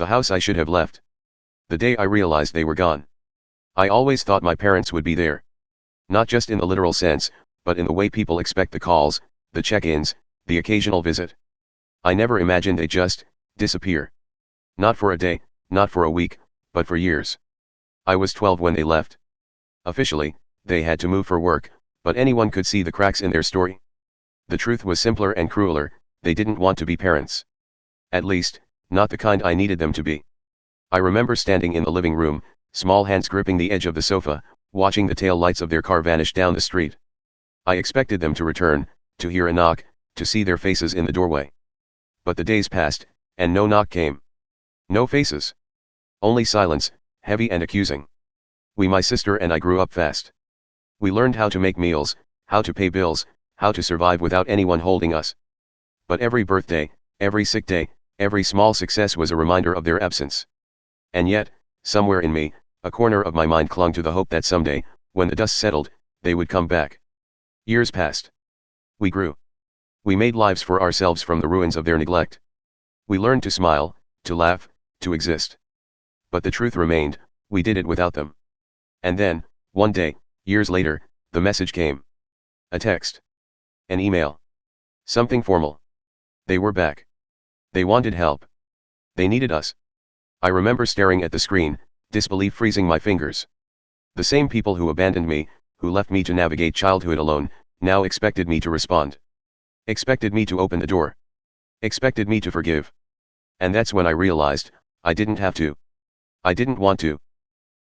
The house I should have left. The day I realized they were gone. I always thought my parents would be there. Not just in the literal sense, but in the way people expect the calls, the check-ins, the occasional visit. I never imagined they'd just disappear. Not for a day, not for a week, but for years. I was 12 when they left. Officially, they had to move for work, but anyone could see the cracks in their story. The truth was simpler and crueler: they didn't want to be parents. At least, not the kind I needed them to be. I remember standing in the living room, small hands gripping the edge of the sofa, watching the tail lights of their car vanish down the street. I expected them to return, to hear a knock, to see their faces in the doorway. But the days passed, and no knock came. No faces. Only silence, heavy and accusing. My sister and I grew up fast. We learned how to make meals, how to pay bills, how to survive without anyone holding us. But every birthday, every sick day, every small success was a reminder of their absence. And yet, somewhere in me, a corner of my mind clung to the hope that someday, when the dust settled, they would come back. Years passed. We grew. We made lives for ourselves from the ruins of their neglect. We learned to smile, to laugh, to exist. But the truth remained: we did it without them. And then, one day, years later, the message came. A text. An email. Something formal. They were back. They wanted help. They needed us. I remember staring at the screen, disbelief freezing my fingers. The same people who abandoned me, who left me to navigate childhood alone, now expected me to respond. Expected me to open the door. Expected me to forgive. And that's when I realized, I didn't have to. I didn't want to.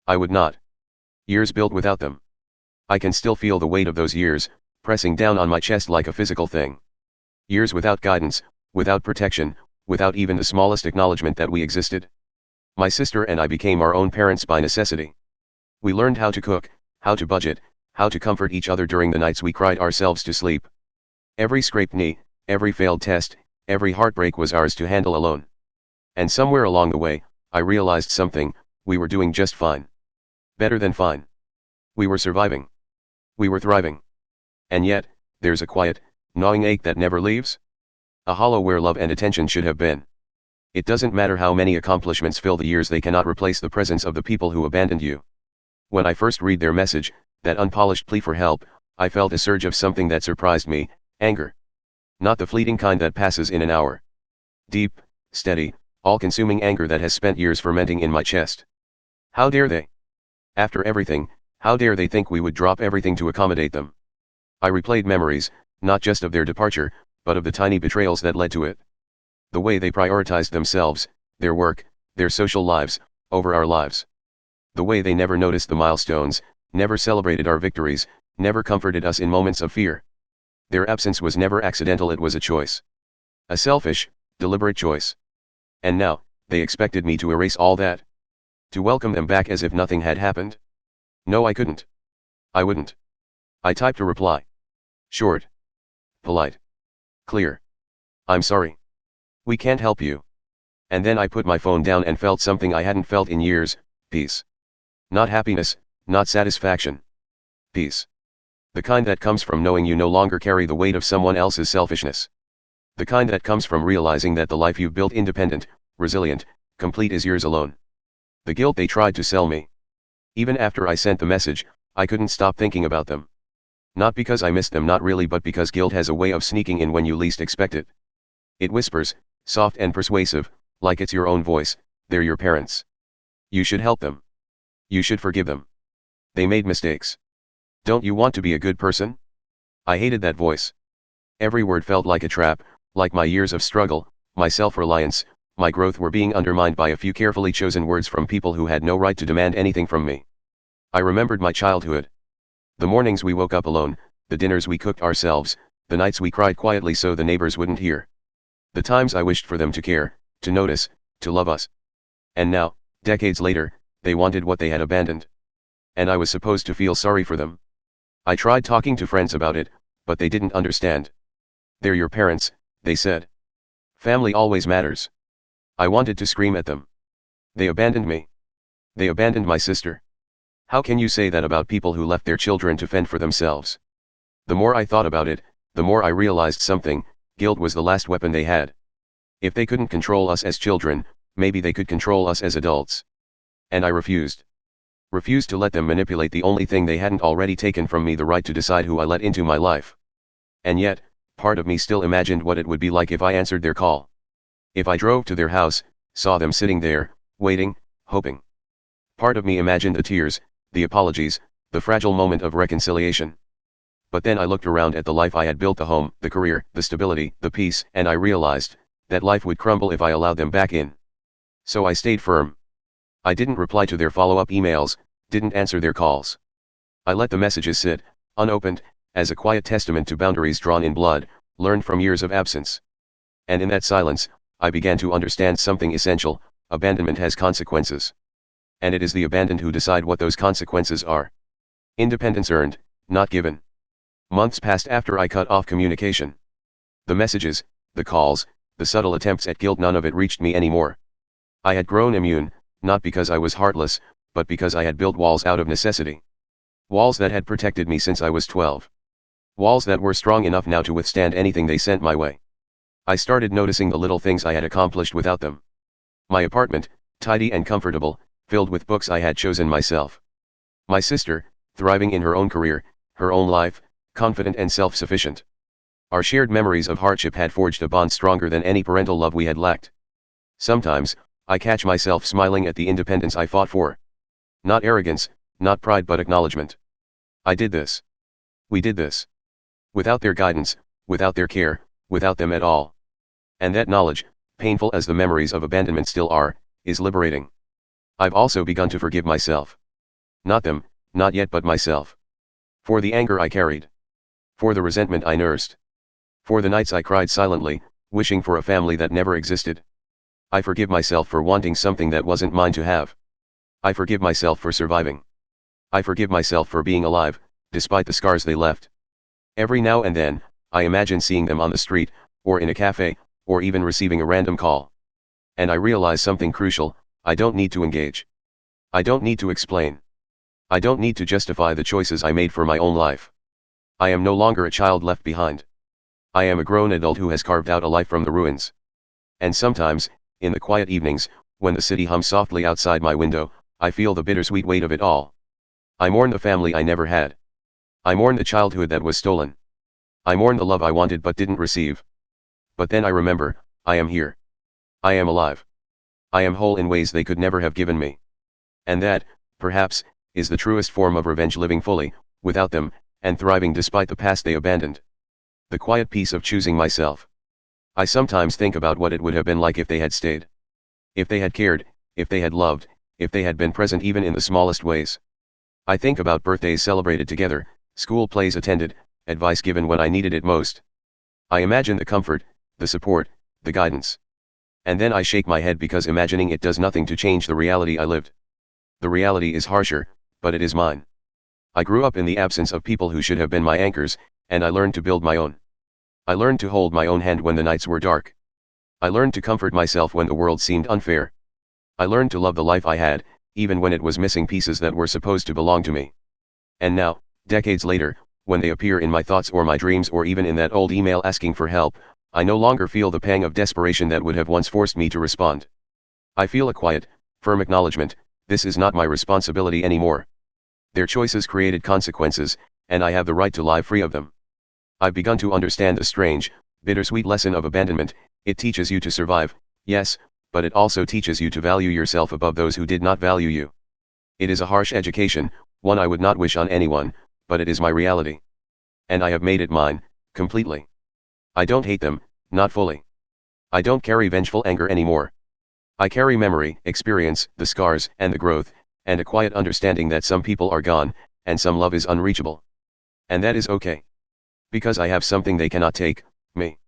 I would not. Years built without them. I can still feel the weight of those years, pressing down on my chest like a physical thing. Years without guidance, without protection, without even the smallest acknowledgement that we existed. My sister and I became our own parents by necessity. We learned how to cook, how to budget, how to comfort each other during the nights we cried ourselves to sleep. Every scraped knee, every failed test, every heartbreak was ours to handle alone. And somewhere along the way, I realized something: we were doing just fine. Better than fine. We were surviving. We were thriving. And yet, there's a quiet, gnawing ache that never leaves. A hollow where love and attention should have been. It doesn't matter how many accomplishments fill the years, they cannot replace the presence of the people who abandoned you. When I first read their message, that unpolished plea for help, I felt a surge of something that surprised me: anger. Not the fleeting kind that passes in an hour. Deep, steady, all-consuming anger that has spent years fermenting in my chest. How dare they? After everything, how dare they think we would drop everything to accommodate them? I replayed memories, not just of their departure, but of the tiny betrayals that led to it. The way they prioritized themselves, their work, their social lives, over our lives. The way they never noticed the milestones, never celebrated our victories, never comforted us in moments of fear. Their absence was never accidental, it was a choice. A selfish, deliberate choice. And now, they expected me to erase all that. To welcome them back as if nothing had happened. No, I couldn't. I wouldn't. I typed a reply. Short. Polite. Clear. I'm sorry. We can't help you. And then I put my phone down and felt something I hadn't felt in years: peace. Not happiness, not satisfaction. Peace. The kind that comes from knowing you no longer carry the weight of someone else's selfishness. The kind that comes from realizing that the life you've built independent, resilient, complete is yours alone. The guilt they tried to sell me. Even after I sent the message, I couldn't stop thinking about them. Not because I missed them, not really, but because guilt has a way of sneaking in when you least expect it. It whispers, soft and persuasive, like it's your own voice: they're your parents. You should help them. You should forgive them. They made mistakes. Don't you want to be a good person? I hated that voice. Every word felt like a trap, like my years of struggle, my self-reliance, my growth were being undermined by a few carefully chosen words from people who had no right to demand anything from me. I remembered my childhood. The mornings we woke up alone, the dinners we cooked ourselves, the nights we cried quietly so the neighbors wouldn't hear. The times I wished for them to care, to notice, to love us. And now, decades later, they wanted what they had abandoned. And I was supposed to feel sorry for them. I tried talking to friends about it, but they didn't understand. They're your parents, they said. Family always matters. I wanted to scream at them. They abandoned me. They abandoned my sister. How can you say that about people who left their children to fend for themselves? The more I thought about it, the more I realized something: guilt was the last weapon they had. If they couldn't control us as children, maybe they could control us as adults. And I refused. Refused to let them manipulate the only thing they hadn't already taken from me, the right to decide who I let into my life. And yet, part of me still imagined what it would be like if I answered their call. If I drove to their house, saw them sitting there, waiting, hoping. Part of me imagined the tears, the apologies, the fragile moment of reconciliation. But then I looked around at the life I had built, the home, the career, the stability, the peace, and I realized that life would crumble if I allowed them back in. So I stayed firm. I didn't reply to their follow-up emails, didn't answer their calls. I let the messages sit, unopened, as a quiet testament to boundaries drawn in blood, learned from years of absence. And in that silence, I began to understand something essential: abandonment has consequences. And it is the abandoned who decide what those consequences are. Independence earned, not given. Months passed after I cut off communication. The messages, the calls, the subtle attempts at guilt, none of it reached me anymore. I had grown immune, not because I was heartless, but because I had built walls out of necessity. Walls that had protected me since I was 12. Walls that were strong enough now to withstand anything they sent my way. I started noticing the little things I had accomplished without them. My apartment, tidy and comfortable, filled with books I had chosen myself. My sister, thriving in her own career, her own life, confident and self-sufficient. Our shared memories of hardship had forged a bond stronger than any parental love we had lacked. Sometimes, I catch myself smiling at the independence I fought for. Not arrogance, not pride, but acknowledgement. I did this. We did this. Without their guidance, without their care, without them at all. And that knowledge, painful as the memories of abandonment still are, is liberating. I've also begun to forgive myself. Not them, not yet, but myself. For the anger I carried. For the resentment I nursed. For the nights I cried silently, wishing for a family that never existed. I forgive myself for wanting something that wasn't mine to have. I forgive myself for surviving. I forgive myself for being alive, despite the scars they left. Every now and then, I imagine seeing them on the street, or in a cafe, or even receiving a random call. And I realize something crucial: I don't need to engage. I don't need to explain. I don't need to justify the choices I made for my own life. I am no longer a child left behind. I am a grown adult who has carved out a life from the ruins. And sometimes, in the quiet evenings, when the city hums softly outside my window, I feel the bittersweet weight of it all. I mourn the family I never had. I mourn the childhood that was stolen. I mourn the love I wanted but didn't receive. But then I remember, I am here. I am alive. I am whole in ways they could never have given me. And that, perhaps, is the truest form of revenge: living fully, without them, and thriving despite the past they abandoned. The quiet peace of choosing myself. I sometimes think about what it would have been like if they had stayed. If they had cared, if they had loved, if they had been present even in the smallest ways. I think about birthdays celebrated together, school plays attended, advice given when I needed it most. I imagine the comfort, the support, the guidance. And then I shake my head, because imagining it does nothing to change the reality I lived. The reality is harsher, but it is mine. I grew up in the absence of people who should have been my anchors, and I learned to build my own. I learned to hold my own hand when the nights were dark. I learned to comfort myself when the world seemed unfair. I learned to love the life I had, even when it was missing pieces that were supposed to belong to me. And now, decades later, when they appear in my thoughts or my dreams, or even in that old email asking for help, I no longer feel the pang of desperation that would have once forced me to respond. I feel a quiet, firm acknowledgement: this is not my responsibility anymore. Their choices created consequences, and I have the right to live free of them. I've begun to understand the strange, bittersweet lesson of abandonment. It teaches you to survive, yes, but it also teaches you to value yourself above those who did not value you. It is a harsh education, one I would not wish on anyone, but it is my reality. And I have made it mine, completely. I don't hate them, not fully. I don't carry vengeful anger anymore. I carry memory, experience, the scars, and the growth, and a quiet understanding that some people are gone, and some love is unreachable. And that is okay. Because I have something they cannot take, me.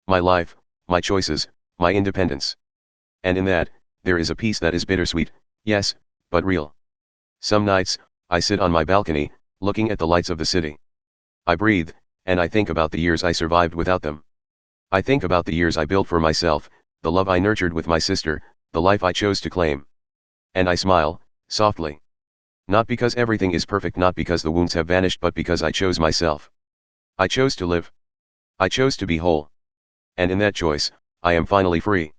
My life, my choices, my independence. And in that, there is a peace that is bittersweet, yes, but real. Some nights, I sit on my balcony, looking at the lights of the city. I breathe, and I think about the years I survived without them. I think about the years I built for myself, the love I nurtured with my sister, the life I chose to claim. And I smile, softly. Not because everything is perfect, not because the wounds have vanished, but because I chose myself. I chose to live. I chose to be whole. And in that choice, I am finally free.